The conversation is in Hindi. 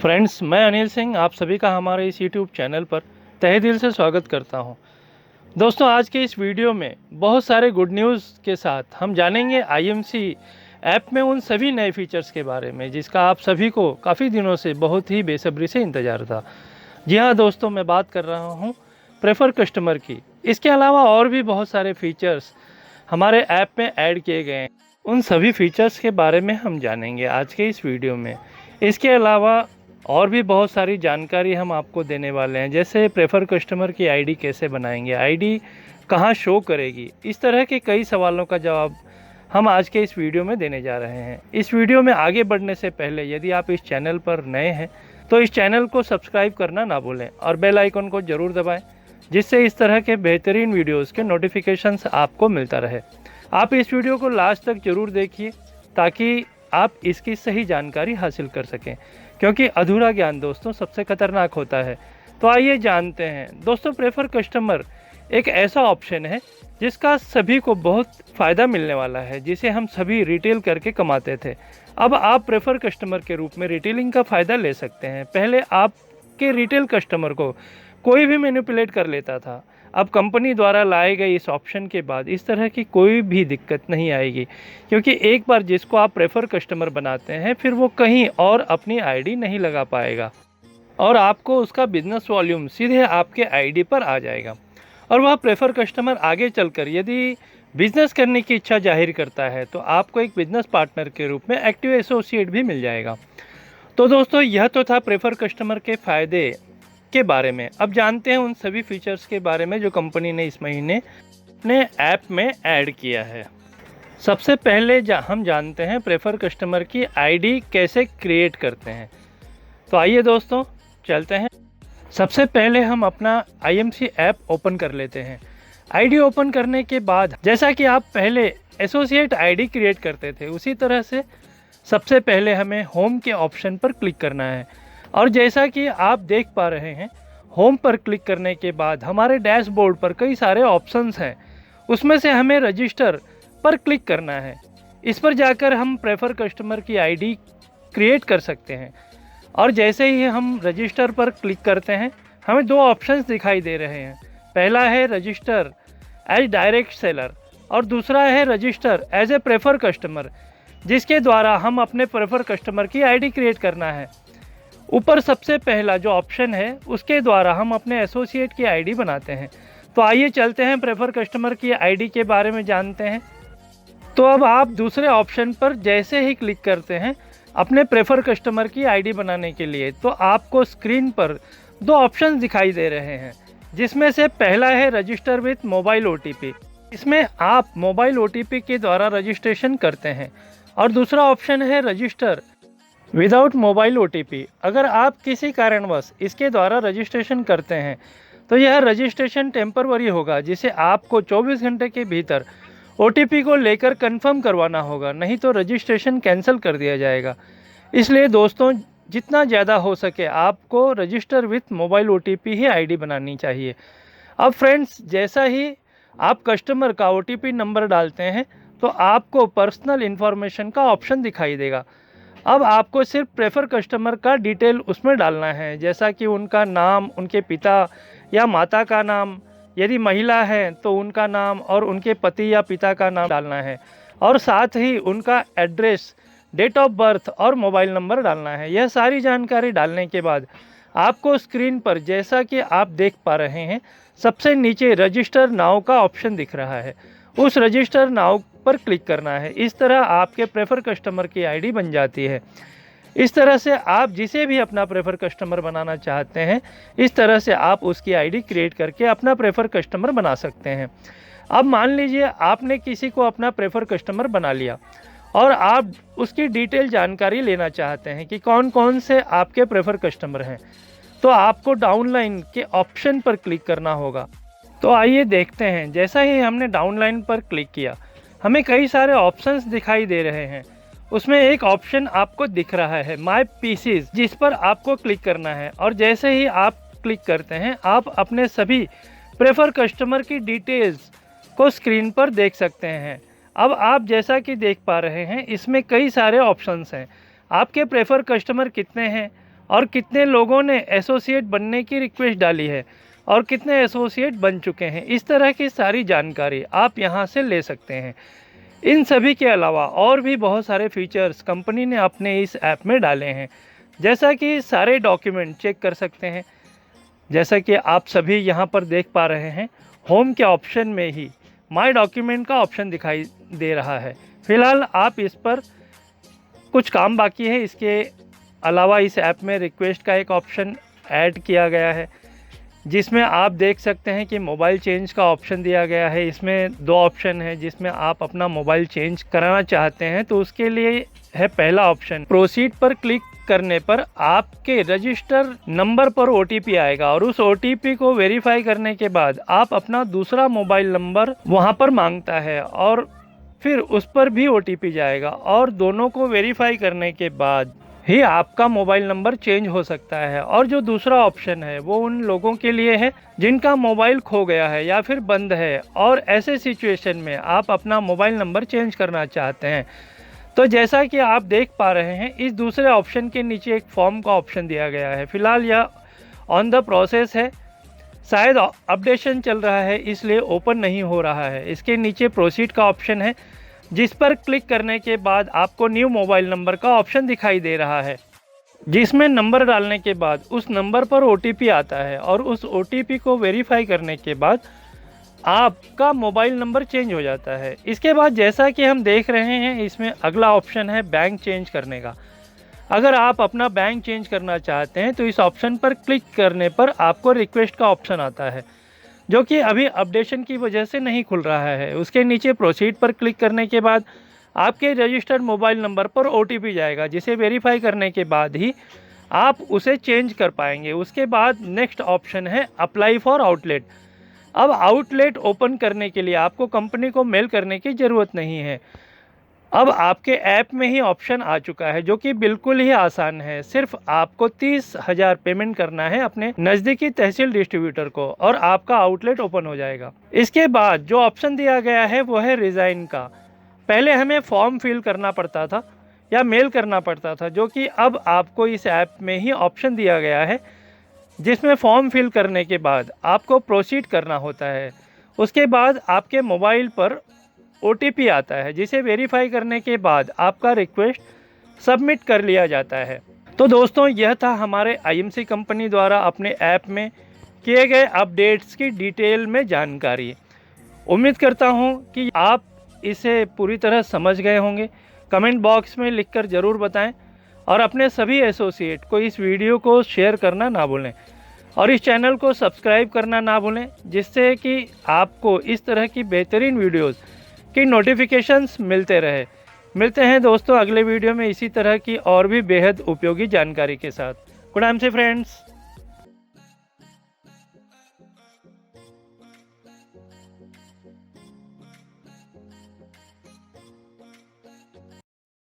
फ्रेंड्स, मैं अनिल सिंह आप सभी का हमारे इस यूट्यूब चैनल पर तहे दिल से स्वागत करता हूं। दोस्तों, आज के इस वीडियो में बहुत सारे गुड न्यूज़ के साथ हम जानेंगे आईएमसी ऐप में उन सभी नए फीचर्स के बारे में जिसका आप सभी को काफ़ी दिनों से बहुत ही बेसब्री से इंतज़ार था। जी हाँ दोस्तों, मैं बात कर रहा हूँ प्रेफर कस्टमर की। इसके अलावा और भी बहुत सारे फीचर्स हमारे ऐप में ऐड किए गए हैं। उन सभी फीचर्स के बारे में हम जानेंगे आज के इस वीडियो में। इसके अलावा और भी बहुत सारी जानकारी हम आपको देने वाले हैं, जैसे प्रेफर कस्टमर की आईडी कैसे बनाएंगे, आईडी कहाँ शो करेगी। इस तरह के कई सवालों का जवाब हम आज के इस वीडियो में देने जा रहे हैं। इस वीडियो में आगे बढ़ने से पहले यदि आप इस चैनल पर नए हैं तो इस चैनल को सब्सक्राइब करना ना भूलें और बेल आइकन को ज़रूर दबाएं, जिससे इस तरह के बेहतरीन वीडियोज़ के नोटिफिकेशंस आपको मिलता रहे। आप इस वीडियो को लास्ट तक ज़रूर देखिए ताकि आप इसकी सही जानकारी हासिल कर सकें, क्योंकि अधूरा ज्ञान दोस्तों सबसे खतरनाक होता है। तो आइए जानते हैं। दोस्तों, प्रेफर कस्टमर एक ऐसा ऑप्शन है जिसका सभी को बहुत फ़ायदा मिलने वाला है, जिसे हम सभी रिटेल करके कमाते थे। अब आप प्रेफर कस्टमर के रूप में रिटेलिंग का फ़ायदा ले सकते हैं। पहले आपके रिटेल कस्टमर को कोई भी मैनिपुलेट कर लेता था। अब कंपनी द्वारा लाए गए इस ऑप्शन के बाद इस तरह की कोई भी दिक्कत नहीं आएगी, क्योंकि एक बार जिसको आप प्रेफर कस्टमर बनाते हैं फिर वो कहीं और अपनी आईडी नहीं लगा पाएगा और आपको उसका बिजनेस वॉल्यूम सीधे आपके आईडी पर आ जाएगा। और वह प्रेफर कस्टमर आगे चलकर यदि बिजनेस करने की इच्छा जाहिर करता है तो आपको एक बिजनेस पार्टनर के रूप में एक्टिव एसोसिएट भी मिल जाएगा। तो दोस्तों, यह तो था प्रेफर कस्टमर के फ़ायदे के बारे में। अब जानते हैं उन सभी फीचर्स के बारे में जो कंपनी ने इस महीने अपने ऐप में ऐड किया है। सबसे पहले हम जानते हैं प्रेफर कस्टमर की आईडी कैसे क्रिएट करते हैं। तो आइए दोस्तों चलते हैं। सबसे पहले हम अपना आईएमसी ऐप ओपन कर लेते हैं। आईडी ओपन करने के बाद जैसा कि आप पहले एसोसिएट आईडी क्रिएट करते थे, उसी तरह से सबसे पहले हमें होम के ऑप्शन पर क्लिक करना है। और जैसा कि आप देख पा रहे हैं, होम पर क्लिक करने के बाद हमारे डैशबोर्ड पर कई सारे ऑप्शंस हैं। उसमें से हमें रजिस्टर पर क्लिक करना है। इस पर जाकर हम प्रेफर कस्टमर की आईडी क्रिएट कर सकते हैं। और जैसे ही हम रजिस्टर पर क्लिक करते हैं, हमें दो ऑप्शंस दिखाई दे रहे हैं। पहला है रजिस्टर एज डायरेक्ट सेलर और दूसरा है register as a prefer customer, जिसके द्वारा हम अपने प्रेफर कस्टमर की आईडी क्रिएट करना है। ऊपर सबसे पहला जो ऑप्शन है उसके द्वारा हम अपने एसोसिएट की आईडी बनाते हैं। तो आइए चलते हैं प्रेफर कस्टमर की आईडी के बारे में जानते हैं। तो अब आप दूसरे ऑप्शन पर जैसे ही क्लिक करते हैं अपने प्रेफर कस्टमर की आईडी बनाने के लिए, तो आपको स्क्रीन पर दो ऑप्शन दिखाई दे रहे हैं, जिसमें से पहला है रजिस्टर विथ मोबाइल ओटीपी। इसमें आप मोबाइल ओटीपी के द्वारा रजिस्ट्रेशन करते हैं। और दूसरा ऑप्शन है रजिस्टर विदाउट मोबाइल ओटीपी। अगर आप किसी कारणवश इसके द्वारा रजिस्ट्रेशन करते हैं तो यह रजिस्ट्रेशन टेम्परवरी होगा, जिसे आपको 24 घंटे के भीतर ओटीपी को लेकर कंफर्म करवाना होगा, नहीं तो रजिस्ट्रेशन कैंसिल कर दिया जाएगा। इसलिए दोस्तों, जितना ज़्यादा हो सके आपको register with mobile OTP he ID बनानी चाहिए। अब फ्रेंड्स, जैसा ही आप कस्टमर का ओटीपी नंबर डालते हैं तो आपको पर्सनल इन्फॉर्मेशन का ऑप्शन दिखाई देगा। अब आपको सिर्फ प्रेफर कस्टमर का डिटेल उसमें डालना है, जैसा कि उनका नाम, उनके पिता या माता का नाम, यदि महिला है तो उनका नाम और उनके पति या पिता का नाम डालना है, और साथ ही उनका एड्रेस, डेट ऑफ बर्थ और मोबाइल नंबर डालना है। यह सारी जानकारी डालने के बाद आपको स्क्रीन पर जैसा कि आप देख पा रहे हैं सबसे नीचे रजिस्टर नाउ का ऑप्शन दिख रहा है। उस रजिस्टर नाउ पर क्लिक करना है। इस तरह आपके प्रेफर कस्टमर की आईडी बन जाती है। इस तरह से आप जिसे भी अपना प्रेफर कस्टमर बनाना चाहते हैं, इस तरह से आप उसकी आईडी क्रिएट करके अपना प्रेफर कस्टमर बना सकते हैं। अब मान लीजिए आपने किसी को अपना प्रेफर कस्टमर बना लिया और आप उसकी डिटेल जानकारी लेना चाहते हैं कि कौन कौन से आपके प्रेफर कस्टमर हैं, तो आपको डाउनलाइन के ऑप्शन पर क्लिक करना होगा। तो आइए देखते हैं। जैसा ही हमने डाउनलाइन पर क्लिक किया, हमें कई सारे ऑप्शंस दिखाई दे रहे हैं। उसमें एक ऑप्शन आपको दिख रहा है माय पीसीज, जिस पर आपको क्लिक करना है। और जैसे ही आप क्लिक करते हैं आप अपने सभी प्रेफर कस्टमर की डिटेल्स को स्क्रीन पर देख सकते हैं। अब आप जैसा कि देख पा रहे हैं इसमें कई सारे ऑप्शंस हैं। आपके प्रेफर कस्टमर कितने हैं और कितने लोगों ने एसोसिएट बनने की रिक्वेस्ट डाली है और कितने एसोसिएट बन चुके हैं। इस तरह की सारी जानकारी आप यहाँ से ले सकते हैं। इन सभी के अलावा और भी बहुत सारे फीचर्स कंपनी ने अपने इस ऐप में डाले हैं, जैसा कि सारे डॉक्यूमेंट चेक कर सकते हैं। जैसा कि आप सभी यहाँ पर देख पा रहे हैं, होम के ऑप्शन में ही माय डॉक्यूमेंट का ऑप्शन दिखाई दे रहा है। फ़िलहाल आप इस पर कुछ काम बाकी है। इसके अलावा इस ऐप में रिक्वेस्ट का एक ऑप्शन ऐड किया गया है, जिसमें आप देख सकते हैं कि मोबाइल चेंज का ऑप्शन दिया गया है। इसमें 2 ऑप्शन है जिसमें आप अपना मोबाइल चेंज कराना चाहते हैं, तो उसके लिए है पहला ऑप्शन, प्रोसीड पर क्लिक करने पर आपके रजिस्टर नंबर पर OTP आएगा और उस OTP को वेरीफाई करने के बाद आप अपना दूसरा मोबाइल नंबर वहां पर मांगता है और फिर उस पर भी OTP जाएगा और दोनों को वेरीफाई करने के बाद ही आपका मोबाइल नंबर चेंज हो सकता है। और जो दूसरा ऑप्शन है वो उन लोगों के लिए है जिनका मोबाइल खो गया है या फिर बंद है और ऐसे सिचुएशन में आप अपना मोबाइल नंबर चेंज करना चाहते हैं। तो जैसा कि आप देख पा रहे हैं, इस दूसरे ऑप्शन के नीचे एक फॉर्म का ऑप्शन दिया गया है। फिलहाल यह ऑन द प्रोसेस है, शायद अपडेशन चल रहा है इसलिए ओपन नहीं हो रहा है। इसके नीचे प्रोसीड का ऑप्शन है, जिस पर क्लिक करने के बाद आपको न्यू मोबाइल नंबर का ऑप्शन दिखाई दे रहा है, जिसमें नंबर डालने के बाद उस नंबर पर OTP आता है और उस OTP को वेरीफाई करने के बाद आपका मोबाइल नंबर चेंज हो जाता है। इसके बाद जैसा कि हम देख रहे हैं, इसमें अगला ऑप्शन है बैंक चेंज करने का। अगर आप अपना बैंक चेंज करना चाहते हैं तो इस ऑप्शन पर क्लिक करने पर आपको रिक्वेस्ट का ऑप्शन आता है, जो कि अभी अपडेशन की वजह से नहीं खुल रहा है। उसके नीचे प्रोसीड पर क्लिक करने के बाद आपके रजिस्टर्ड मोबाइल नंबर पर OTP जाएगा, जिसे वेरीफाई करने के बाद ही आप उसे चेंज कर पाएंगे। उसके बाद नेक्स्ट ऑप्शन है अप्लाई फॉर आउटलेट। अब आउटलेट ओपन करने के लिए आपको कंपनी को मेल करने की ज़रूरत नहीं है। अब आपके ऐप में ही ऑप्शन आ चुका है, जो कि बिल्कुल ही आसान है। सिर्फ आपको 30,000 पेमेंट करना है अपने नज़दीकी तहसील डिस्ट्रीब्यूटर को और आपका आउटलेट ओपन हो जाएगा। इसके बाद जो ऑप्शन दिया गया है वो है रिज़ाइन का। पहले हमें फॉर्म फिल करना पड़ता था या मेल करना पड़ता था, जो कि अब आपको इस ऐप में ही ऑप्शन दिया गया है, जिसमें फॉर्म फिल करने के बाद आपको प्रोसीड करना होता है। उसके बाद आपके मोबाइल पर OTP आता है, जिसे वेरीफाई करने के बाद आपका रिक्वेस्ट सबमिट कर लिया जाता है। तो दोस्तों, यह था हमारे IMC कंपनी द्वारा अपने ऐप में किए गए अपडेट्स की डिटेल में जानकारी। उम्मीद करता हूं कि आप इसे पूरी तरह समझ गए होंगे। कमेंट बॉक्स में लिखकर ज़रूर बताएं और अपने सभी एसोसिएट को इस वीडियो को शेयर करना ना भूलें और इस चैनल को सब्सक्राइब करना ना भूलें, जिससे कि आपको इस तरह की बेहतरीन वीडियोस की नोटिफिकेशंस मिलते रहे। मिलते हैं दोस्तों अगले वीडियो में इसी तरह की और भी बेहद उपयोगी जानकारी के साथ। गुड नाइट से फ्रेंड्स।